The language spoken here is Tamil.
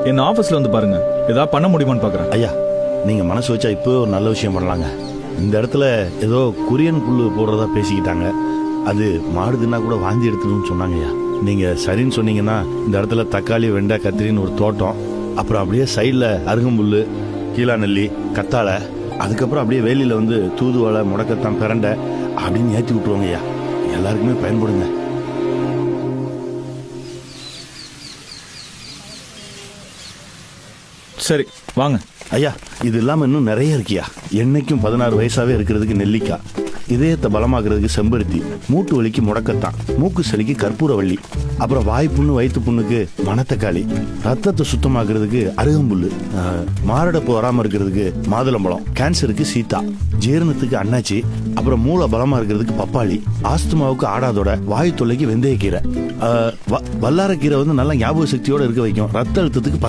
என்ன ஆபீஸ்ல வந்து பாருங்க, ஏதாவது பண்ண முடியுமான்னு பாக்குறேன். ஐயா, நீங்க மனசு வச்சா இப்போ ஒரு நல்ல விஷயம் பண்ணலாங்க. இந்த இடத்துல ஏதோ குரியன் புல்லு போடுறதா பேசிக்கிட்டாங்க. அது மாடுதுன்னா கூட வாந்தி எடுத்துன்னு சொன்னாங்க ஐயா. நீங்க சரின்னு சொன்னீங்கன்னா இந்த இடத்துல தக்காளி, வெண்டை, கத்திரின்னு ஒரு தோட்டம், அப்புறம் அப்படியே சைடில் அருகம்புல்லு, கீழா நெல்லி, கத்தாழை, அதுக்கப்புறம் அப்படியே வேலியில் வந்து தூதுவளை, முடக்கத்தான், பிரண்டை அப்படின்னு ஏற்றி விட்டுருவாங்க ஐயா. எல்லாருக்குமே பயன்படுங்க. சரி வாங்க ஐயா. இது இல்லாமல் இன்னும் நிறைய இருக்கியா. என்னைக்கும் 16 வயசாவே இருக்கிறதுக்கு நெல்லிக்காய், இதயத்தை பலமாக்குறதுக்கு செம்பருத்தி, மூட்டு வலிக்கு முடக்கத்தான், மூக்கு சளிக்கு கற்பூரவள்ளி, அப்புறம் வாய்ப்புண்ணு, வயிற்று புண்ணுக்கு மணத்தக்காளி, ரத்தத்தை சுத்தமாக்குறதுக்கு அருகம்புல்லு, மாரடைப்பு வராமல் இருக்கிறதுக்கு மாதுளம்பழம், கேன்சருக்கு சீத்தா, ஜீரணத்துக்கு அன்னாச்சி, அப்புறம் மூளை பலமா இருக்கிறதுக்கு பப்பாளி, ஆஸ்துமாவுக்கு ஆடாதோட, வாயு தொல்லைக்கு வெந்தயக்கீரை, வல்லாரக்கீரை வந்து நல்லா ஞாபக சக்தியோட இருக்க வைக்கும், ரத்த அழுத்தத்துக்கு